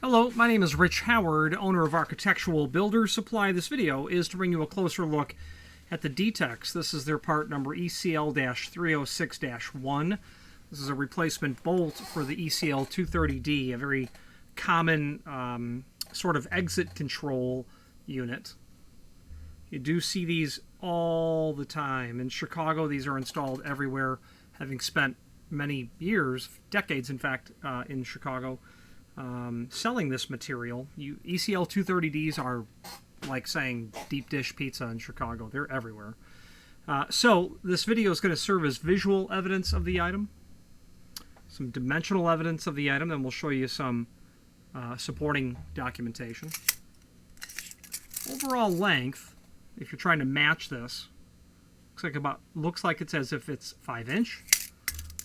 Hello, my name is Rich Howard, owner of Architectural Builders Supply. This video is to bring you a closer look at the Detex. This is their part number ECL-306-1. This is a replacement bolt for the ECL 230D, a very common sort of exit control unit. You do see these all the time. In Chicago, these are installed everywhere, having spent many years, decades in fact, in Chicago. Selling this material. ECL 230Ds are like saying deep dish pizza in Chicago. They're everywhere. So this video is going to serve as visual evidence of the item, some dimensional evidence of the item, then we'll show you some supporting documentation. Overall length, if you're trying to match this, looks like it's as if it's 5-inch.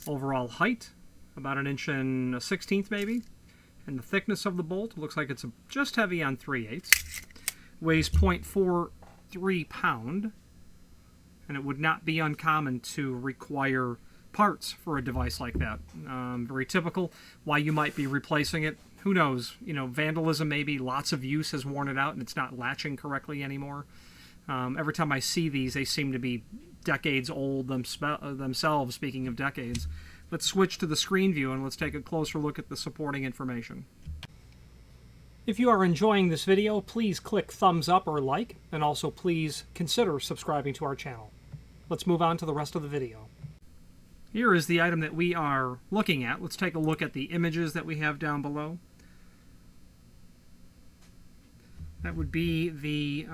Overall height, about 1 1/16 inches maybe. And the thickness of the bolt looks like it's just heavy on 3/8. Weighs 0.43 pound. And it would not be uncommon to require parts for a device like that. Very typical. Why you might be replacing it, who knows? You know, vandalism maybe. Lots of use has worn it out and it's not latching correctly anymore. Every time I see these, they seem to be decades old themselves, speaking of decades. Let's switch to the screen view and let's take a closer look at the supporting information. If you are enjoying this video, please click thumbs up or like, and also please consider subscribing to our channel. Let's move on to the rest of the video. Here is the item that we are looking at. Let's take a look at the images that we have down below. That would be the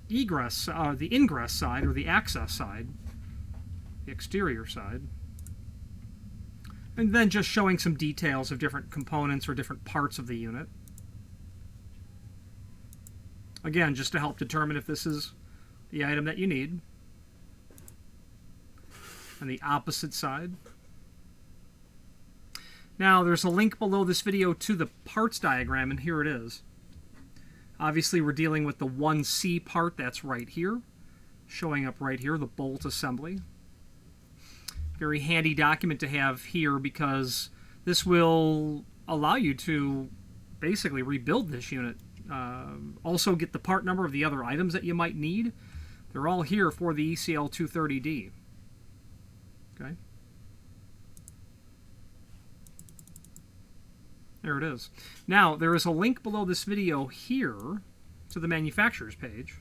ingress side, or the access side, the exterior side. And then just showing some details of different components or different parts of the unit. Again, just to help determine if this is the item that you need. And the opposite side. Now, there's a link below this video to the parts diagram, and here it is. Obviously, we're dealing with the 1C part that's right here. Showing up right here, the bolt assembly. Very handy document to have here because this will allow you to basically rebuild this unit. Also get the part number of the other items that you might need. They're all here for the ECL 230D. Okay. There it is. Now, there is a link below this video here to the manufacturer's page.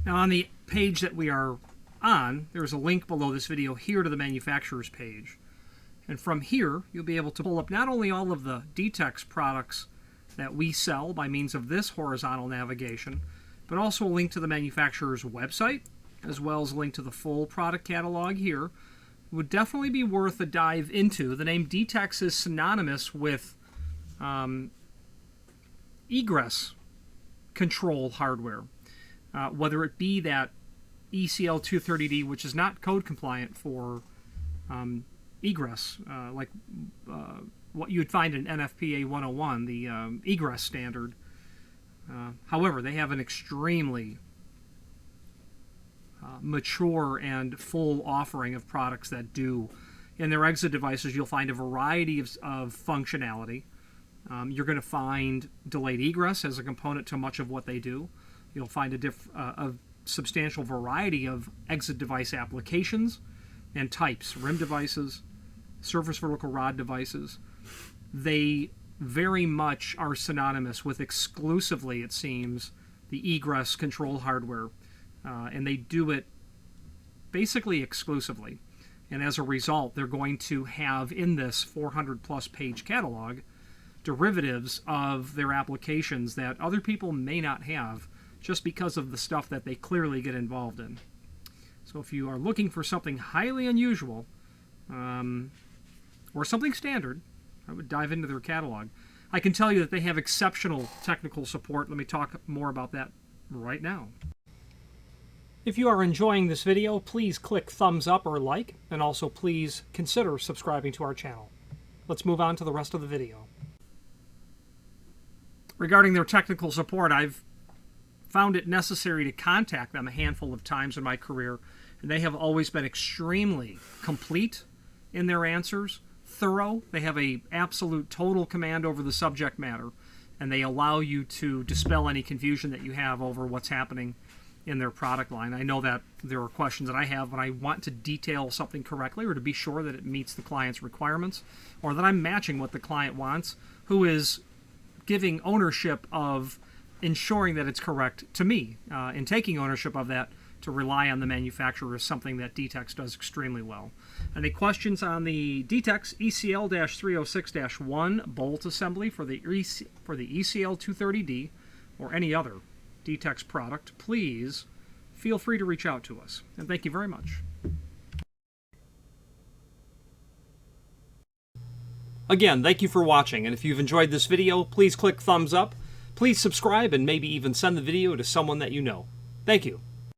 Now, on the page that we are on, there's a link below this video here to the manufacturer's page. And from here, you'll be able to pull up not only all of the Detex products that we sell by means of this horizontal navigation, but also a link to the manufacturer's website, as well as a link to the full product catalog here. It would definitely be worth a dive into. The name Detex is synonymous with egress control hardware, whether it be that ECL 230D, which is not code compliant for egress, like what you'd find in NFPA 101, the egress standard. However, they have an extremely mature and full offering of products that do. In their exit devices, you'll find a variety of functionality. You're going to find delayed egress as a component to much of what they do. You'll find a substantial variety of exit device applications and types, rim devices, surface vertical rod devices. They very much are synonymous with exclusively, it seems, the egress control hardware. And they do it basically exclusively. And as a result, they're going to have in this 400-plus page catalog derivatives of their applications that other people may not have, just because of the stuff that they clearly get involved in. So if you are looking for something highly unusual, or something standard, I would dive into their catalog. I can tell you that they have exceptional technical support. Let me talk more about that right now. If you are enjoying this video, please click thumbs up or like, and also please consider subscribing to our channel. Let's move on to the rest of the video. Regarding their technical support, I've found it necessary to contact them a handful of times in my career, and they have always been extremely complete in their answers, thorough. They have a absolute total command over the subject matter. and they allow you to dispel any confusion that you have over what's happening in their product line. I know that there are questions that I have when I want to detail something correctly, or to be sure that it meets the client's requirements, or that I'm matching what the client wants, who is giving ownership of ensuring that it's correct to me, and taking ownership of that to rely on the manufacturer is something that Detex does extremely well. Any questions on the Detex ECL-306-1 bolt assembly for the ECL 230D or any other Detex product, please feel free to reach out to us. And thank you very much. Again, thank you for watching, and if you've enjoyed this video, please click thumbs up, please subscribe, and maybe even send the video to someone that you know. Thank you.